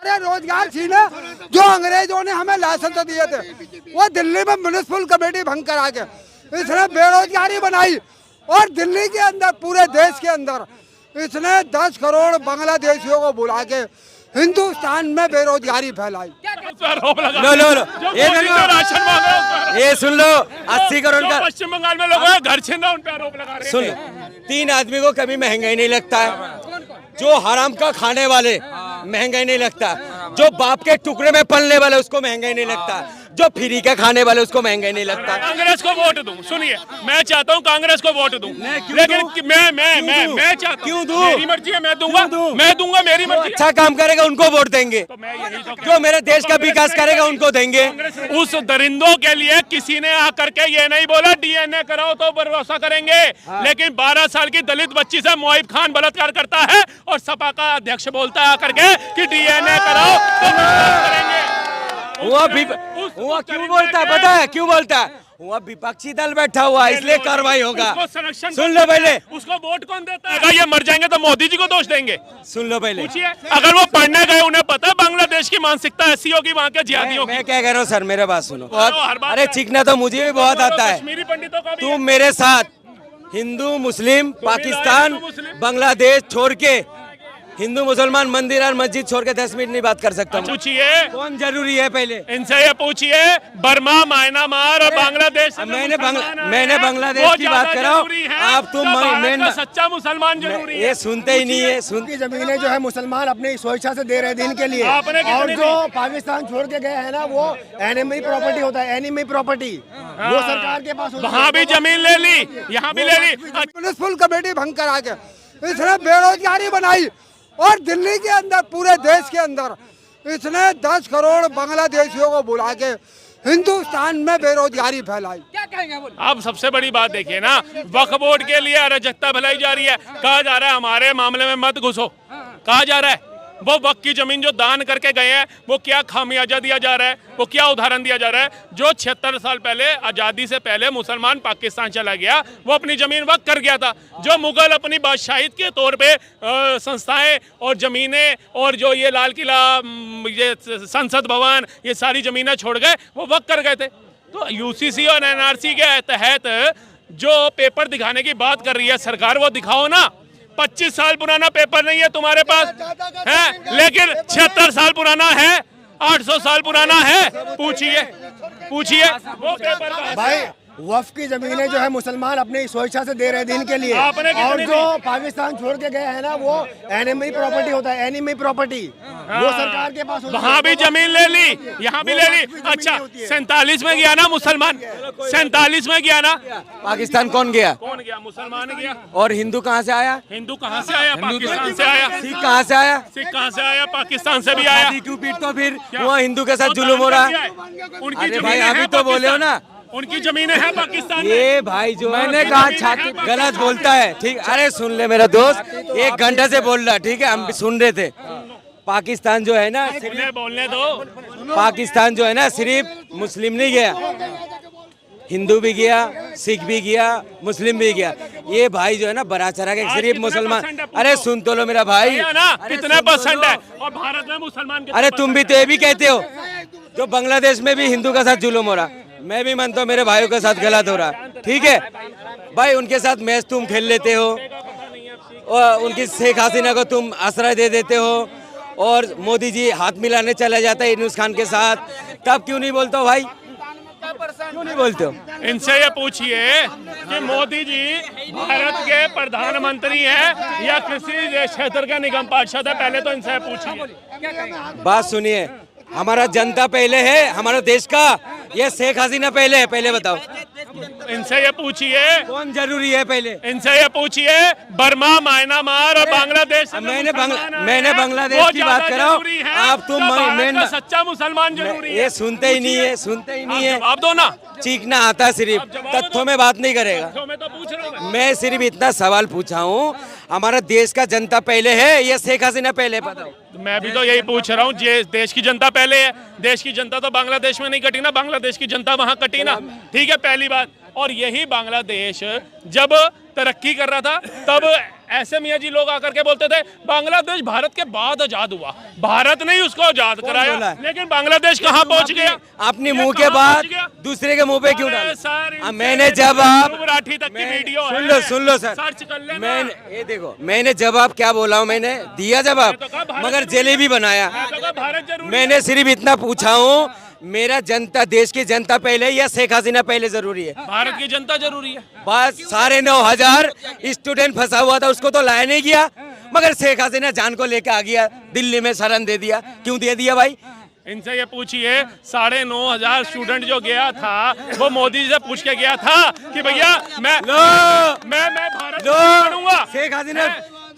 अरे रोजगार छीने जो अंग्रेजों ने हमें लाइसेंस दिए थे, वो दिल्ली में म्युनिसिपल कमेटी भंग करा के इसने बेरोजगारी बनाई। और दिल्ली के अंदर, पूरे देश के अंदर इसने 10 करोड़ बांग्लादेशियों को बुला के हिंदुस्तान में बेरोजगारी फैलाई। लो ये सुन लो, 80 करोड़ का पश्चिम बंगाल में लोग हैं, घर छीनना उन पे आरोप लगा रहे हैं। सुन लो, 3 आदमी को कभी महंगाई नहीं लगता है। जो हराम का खाने वाले महंगाई नहीं लगता, जो बाप के टुकड़े में पलने वाले उसको महंगाई नहीं लगता, जो फ्री का खाने वाले उसको महंगाई नहीं लगता। कांग्रेस को वोट दूं, सुनिए, मैं चाहता हूं कांग्रेस को वोट दूं, लेकिन मैं चाहता क्यों दूं? मेरी मर्जी है, मैं दूंगा मेरी मर्जी। अच्छा काम करेगा उनको वोट देंगे, जो मेरे देश का विकास करेगा उनको देंगे। उस दरिंदों के लिए किसी ने आकर के ये नहीं बोला डीएनए कराओ तो भरोसा करेंगे, लेकिन 12 साल की दलित बच्ची से मोहिब खान बलात्कार करता है और सपा का अध्यक्ष बोलता है आकर के कि डीएनए कराओ तो भरोसा करेंगे। वो क्यों बोलता है, पता है क्यों बोलता है? वहाँ विपक्षी दल बैठा हुआ है, इसलिए कार्रवाई होगा। सुन लो पहले, उसको वोट कौन देता है? अगर ये मर जाएंगे तो मोदी जी को दोष देंगे। सुन लो पहले, पूछिए, अगर वो पढ़ने गए, उन्हें पता है बांग्लादेश की मानसिकता ऐसी होगी वहाँ के जिहादियों की। मैं क्या कह रहा हूँ सर, मेरे बात सुनो। हर बात अरे चीखना तो मुझे भी बहुत आता है। कश्मीरी पंडितों का भी तुम मेरे साथ हिंदू मुस्लिम पाकिस्तान बांग्लादेश छोड़ के, हिंदू मुसलमान मंदिर और मस्जिद छोड़ के 10 मिनट नहीं बात कर सकता। पूछिए कौन जरूरी है, पहले इनसे ये पूछिए। बर्मा, म्यांमार और बांग्लादेश, मैंने बांग्लादेश की बात कर रहा हूँ। आप तुम सच्चा मुसलमान जरूरी है। ये सुनते ही नहीं है। की जमीनें जो है मुसलमान अपनी स्वेच्छा से दे रहे हैं दिन के लिए, और जो पाकिस्तान छोड़ के गए हैं ना, वो एनिमी प्रॉपर्टी होता है, एनिमी प्रॉपर्टी वो सरकार के पास। वहाँ भी जमीन ले ली, यहाँ भी ले ली। म्युनिसिपल कमेटी भंग करा के इसने बेरोजगारी बनाई। और दिल्ली के अंदर, पूरे देश के अंदर इसने 10 करोड़ बांग्लादेशियों को बुला के हिंदुस्तान में बेरोजगारी फैलाई। अब सबसे बड़ी बात देखिए ना, वक्फ बोर्ड के लिए अराजकता फैलाई जा रही है। कहा जा रहा है हमारे मामले में मत घुसो, कहा जा रहा है। वो वक्त की जमीन जो दान करके गए हैं, वो क्या खामियाजा दिया जा रहा है, वो क्या उदाहरण दिया जा रहा है। जो 76 साल पहले, आज़ादी से पहले मुसलमान पाकिस्तान चला गया, वो अपनी ज़मीन वक्त कर गया था। जो मुगल अपनी बादशाहियत के तौर पे संस्थाएं और ज़मीनें और जो ये लाल किला, ये संसद भवन, ये सारी ज़मीनें छोड़ गए, वो वक्त कर गए थे। तो यूसीसी और एनआरसी के तहत जो पेपर दिखाने की बात कर रही है सरकार, वो दिखाओ ना। 25 साल पुराना पेपर नहीं है तुम्हारे पास है, लेकिन 76 साल पुराना है, 800 साल पुराना है। पूछिए वो पेपर भाई, वक्फ की जमीनें जो है मुसलमान अपनी स्वेच्छा से दे रहे हैं दिन के लिए, और जो पाकिस्तान छोड़ के गए हैं ना, वो एनिमी प्रॉपर्टी होता है, एनिमी प्रॉपर्टी वो सरकार के पास। वहाँ भी जमीन ले ली, यहाँ भी ले ली। अच्छा, 47 में गया ना मुसलमान, 47 में गया ना पाकिस्तान। कौन गया? मुसलमान गया। और हिंदू कहाँ से आया? हिंदू कहाँ से आया? पाकिस्तान से आया। सिख कहाँ से आया? सिख कहाँ से आया? पाकिस्तान से भी आया। क्यों पीट, तो फिर वो हिंदू के साथ जुल्म हो रहा है। उनकी भाई अभी तो बोले हो ना, उनकी जमीनें हैं पाकिस्तान में। ये भाई जो मैंने कहा छाती गलत बोलता है, ठीक। अरे सुन ले मेरा दोस्त, 1 घंटे से बोल रहा, ठीक है, हम भी सुन रहे थे। पाकिस्तान जो है ना, बोलने दो। पाकिस्तान जो है ना, सिर्फ मुस्लिम नहीं गया, हिंदू भी गया, सिख भी गया, मुस्लिम भी गया। ये भाई जो है ना बड़ा चढ़ा के सिर्फ मुसलमान। अरे सुन तो लो मेरा भाई, कितने परसेंट है? और भारत में मुसलमान। अरे तुम भी तो ये भी कहते हो, जो बांग्लादेश में भी हिंदू के साथ जुल्म हो रहा, मैं भी मानता हूँ मेरे भाइयों के साथ गलत हो रहा, ठीक है भाई। उनके साथ मैच तुम खेल लेते हो, और उनकी शेख हसीना को तुम आश्रय दे देते हो, और मोदी जी हाथ मिलाने चला जाता है यूनुस खान के साथ, तब क्यों नहीं बोलते हो भाई? क्यों नहीं बोलते हो? इनसे ये पूछिए कि मोदी जी भारत के प्रधानमंत्री हैं या किसी क्षेत्र के निगम पार्षद है? पहले तो इनसे पूछिए। बात सुनिए, हमारा जनता पहले है, हमारा देश का, ये शेख हसीना पहले है? पहले बताओ। इनसे ये पूछिए कौन जरूरी है, पहले इनसे ये पूछिए। बर्मा, म्यांमार और बांग्लादेश, मैंने बांग्लादेश की बात कर रहा हूँ। आप तुम सच्चा मुसलमान जरूरी है। ये सुनते ही नहीं है, सुनते ही नहीं है। आप दो ना, चीखना आता है, सिर्फ तथ्यों में बात नहीं करेगा। मैं तो पूछ रहा हूँ। मैं सिर्फ इतना सवाल पूछा हूँ, हमारा देश का जनता पहले है या शेख हसीना पहले? बताओ। मैं भी तो यही पूछ रहा हूँ, देश की जनता पहले है। देश की जनता तो बांग्लादेश में नहीं कटी ना, बांग्लादेश की जनता वहाँ कटी ना, ठीक है, पहली बात। और यही बांग्लादेश जब तरक्की कर रहा था, तब ऐसे मियाँ जी लोग आकर के बोलते थे बांग्लादेश भारत के बाद आजाद हुआ, भारत ने ही उसको आजाद कराया, बोला? लेकिन बांग्लादेश कहाँ पहुंच गया? अपने मुंह के बाद दूसरे के मुंह पे क्यों डाला? मैंने जब आप मराठी तक की वीडियो सुन लो सर, सर्च कर लेना। मैंने ये देखो, मैंने जवाब क्या बोला हूँ, मैंने दिया जवाब, मगर जलेबी बनाया। भारत जरूरी मैंने सिर्फ इतना पूछा हूँ, मेरा जनता, देश की जनता पहले या शेख हसीना पहले जरूरी है? भारत की जनता जरूरी है। बस 9,500 स्टूडेंट फंसा हुआ था, उसको तो लाया नहीं गया, मगर शेख हसीना जान को लेकर आ गया, दिल्ली में शरण दे दिया। क्यों दे दिया भाई? इनसे ये पूछिए 9,500 स्टूडेंट जो गया था वो मोदी जी से पूछ के गया था कि भैया मैं भारत पढ़ूंगा।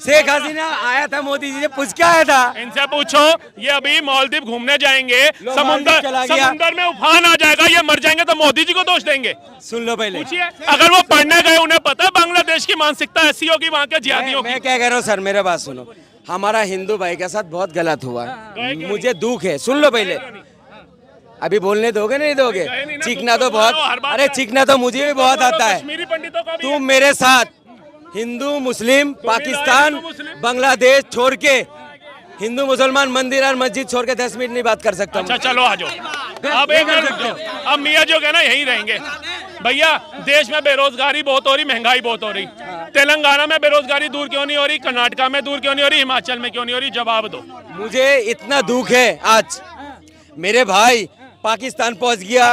शेख हसीना आया था, मोदी जी से पूछ के आया था। इनसे पूछो, ये अभी मालदीव घूमने जाएंगे, मालदीव चला गया। समुंदर में उफान आ जाएगा, ये मर जाएंगे तो मोदी जी को दोष देंगे? सुन लो पहले, पूछिए, अगर वो पढ़ने गए, उन्हें पता है बांग्लादेश की मानसिकता ऐसी होगी वहाँ के जिहादियों की। मैं क्या कह रहा हूँ सर, मेरा बात सुनो, हमारा हिंदू भाई के साथ बहुत गलत हुआ, मुझे दुख है। सुन लो पहले, अभी बोलने दोगे नहीं दोगे? चीखना तो बहुत, अरे चीखना तो मुझे भी बहुत आता है। कश्मीरी पंडितों का भी तुम मेरे साथ हिंदू मुस्लिम पाकिस्तान बांग्लादेश छोड़ के, हिंदू मुसलमान मंदिर और मस्जिद छोड़ के 10 मिनट नहीं बात कर सकता। अच्छा चलो आ जाओ, अब मियाँ जो है ना यहीं रहेंगे। भैया देश में बेरोजगारी बहुत हो रही, महंगाई बहुत हो रही, तेलंगाना में बेरोजगारी दूर क्यों नहीं हो रही, कर्नाटका में दूर क्यों नहीं हो रही, हिमाचल में क्यों नहीं हो रही? जवाब दो। मुझे इतना दुख है आज, मेरे भाई पाकिस्तान पहुंच गया।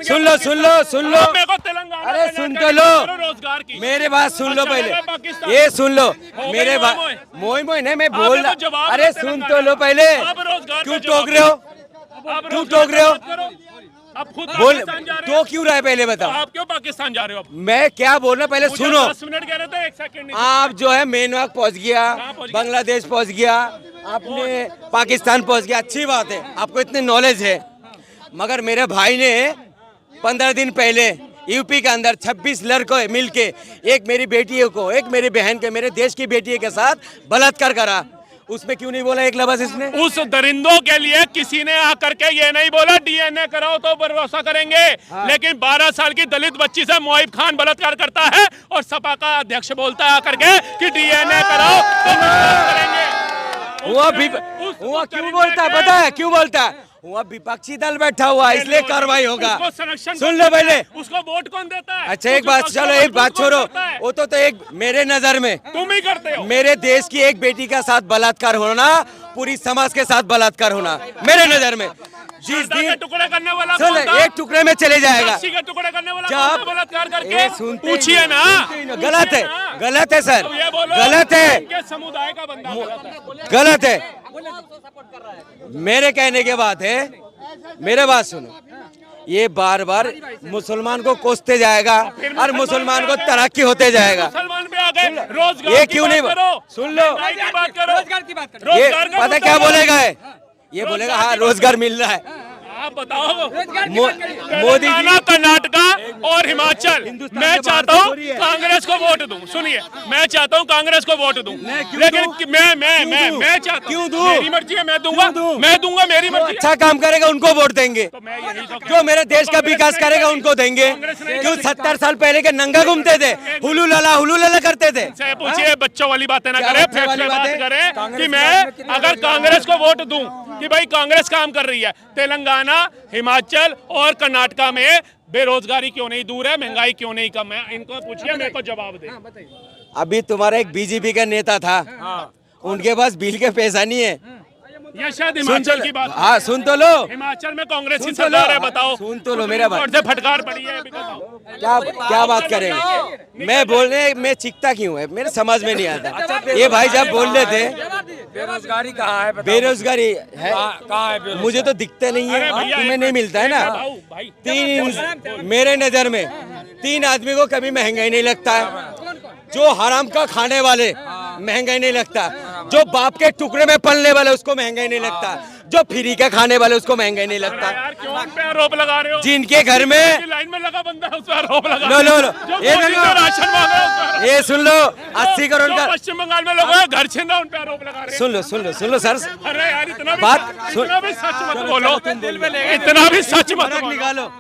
सुन लो मेरे को तेलंगाना अरे सुन तो लो, रोजगार की मेरे बात सुन लो पहले, ये सुन लो मेरे बात, मोई नहीं मैं बोल रहा, अरे सुन तो लो पहले, क्यों टोक रहे हो? क्यों टोक रहे हो? अब खुद बोल, पाकिस्तान जा रहे तो हो, क्यों रहे पहले बताओ? आप क्यों पाकिस्तान जा रहे हो? मैं क्या बोल रहा पहले सुनो। 10 मिनट कह रहे थे, 1 सेकंड। आप जो है मेनवाक पहुंच गया, बांग्लादेश पहुंच गया, आपने पाकिस्तान पहुंच गया, अच्छी बात है, आपको इतनी नॉलेज है, मगर मेरे भाई ने 15 दिन पहले यूपी के अंदर 26 लड़कों मिलके एक मेरी बेटी को, एक मेरी बहन के, मेरे देश की बेटी के साथ बलात्कार करा, उसमें क्यों नहीं बोला एक लफ्ज़ इसने? उस दरिंदों के लिए किसी ने आकर के ये नहीं बोला डीएनए कराओ तो भरोसा करेंगे, लेकिन 12 साल की दलित बच्ची से मोहिब खान बलात्कार करता है और सपा का अध्यक्ष बोलता है आकर के कि डीएनए कराओ तो विश्वास करेंगे। वो क्यों बोलता है पता है? क्यों बोलता है? वहाँ विपक्षी दल बैठा हुआ, इसलिए कार्रवाई होगा। सुन लो पहले, उसको वोट कौन देता है? अच्छा एक बात, चलो एक बात छोड़ो, वो तो एक मेरे नजर में तुम ही करते हो। मेरे देश की एक बेटी का साथ बलात्कार होना पूरी समाज के साथ बलात्कार होना मेरे नजर में। जिस दिन टुकड़े करने वाला चलो एक टुकड़े में चले जाएगा, के टुकड़े करने वाला जब बलात्कार करके पूछिए ना। गलत है, गलत है सर, गलत है, समुदाय का बंदा गलत है। मेरे कहने के बात है, मेरे बात सुनो, ये बार बार मुसलमान को कोसते जाएगा और मुसलमान को तरक्की होते जाएगा। मुसलमान पे आ गए, रोजगार ये क्यों नहीं? सुन लो, बात करो, ये पता क्या बोलेगा? ये बोलेगा हाँ रोजगार मिल रहा है। आप बताओ, मोदी जी, कर्नाटका और हिमाचल, मैं चाहता हूँ कांग्रेस को वोट दूं। सुनिए, मैं चाहता हूँ कांग्रेस को वोट दूं, लेकिन मैं चाहता हूँ, मेरी मर्जी है, मैं दूंगा मेरी मर्जी। अच्छा काम करेगा उनको वोट देंगे, जो मेरे देश का विकास करेगा उनको देंगे। क्यों 70 साल पहले के नंगा घूमते थे, हुलू लला करते थे? पूछिए, बच्चों वाली बातें ना करें, फैक्ट पे बात करें कि मैं अगर कांग्रेस को वोट दूं कि भाई कांग्रेस काम कर रही है, तेलंगाना, हिमाचल और कर्नाटका में बेरोजगारी क्यों नहीं दूर है, महंगाई क्यों नहीं कम है? इनको पूछिए, मेरे को जवाब दे। अभी तुम्हारा एक बीजेपी का नेता था, उनके पास बिल के पैसा नहीं है। ये शायद हिमाचल की बात। हाँ सुन तो लो, हिमाचल में कांग्रेस की सरकार है, बताओ। सुन तो लो मेरा बात, से फटकार पड़ी है, क्या बात करेंगे? मैं बोलने में चिकता क्यों है, मेरे समझ में नहीं आता। ये भाई जब बोल रहे थे बेरोजगारी कहाँ है? बेरोजगारी है कहाँ है? मुझे तो दिखते नहीं है, तुम्हें नहीं मिलता है ना। मेरे नजर में 3 आदमी को कभी महंगाई नहीं लगता है, जो हराम का खाने वाले महंगाई नहीं लगता, जो बाप के टुकड़े में पलने वाले उसको महंगाई नहीं लगता, जो फ्री का खाने वाले उसको महंगाई नहीं लगता। यार क्यों उन पे आरोप लगा रहे हो? जिनके घर में लाइन में लगा बंदा है उस पे आरोप लगा। लो ये राशन मांग रहे हो, ये सुन लो, 80 करोड़ का पश्चिम बंगाल में लोग घर छीन उन पे आरोप लगा रहे हैं। सुन लो सर, अरे यार इतना भी बात सच मत बोलो, इतना भी सच मत निकालो।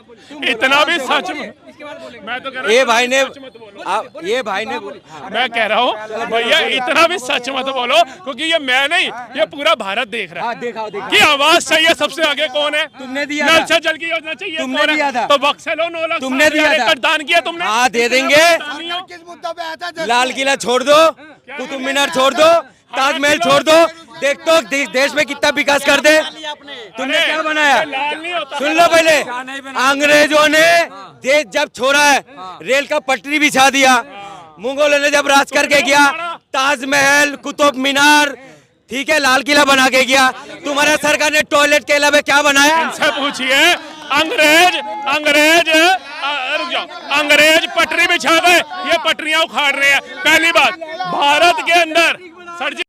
इतना भी सच में मैं तो कह रहा ये हूं, भाई ने सच मत बोलो। ये भाई ने मैं कह रहा हूँ भैया इतना भी सच मत बोलो, क्योंकि ये मैं नहीं, ये पूरा भारत देख रहा है दिखाओ कि आवाज चाहिए सबसे आगे कौन है। तुमने दिया नल था। से जल की योजना चाहिए तुमने कौन है? दिया था। तो बक्स से लो 9 लाख तुमने 60,000 दिया था। एकड़ दान किया तुमने। हाँ, दे देंगे। किस मुद्दा पे आया था? लाल किला छोड़ दो, कुतुब मीनार छोड़ दो, ताजमहल छोड़ दो, देख तो देश में कितना विकास कर दे। तुमने अरे, क्या बनाया? ये लाल नहीं होता। सुन लो पहले, अंग्रेजों ने देश जब छोड़ा है, रेल का पटरी बिछा दिया। मुगलों ने जब राज करके गया, ताजमहल, कुतुब मीनार, ठीक है, लाल किला बना के गया। तुम्हारे सरकार ने टॉयलेट के अलावा क्या बनाया? इनसे पूछिए। रुक जाओ, अंग्रेज पटरी बिछा गए, ये पटरियां उखाड़ रहे हैं। पहली बात, भारत के अंदर सर जी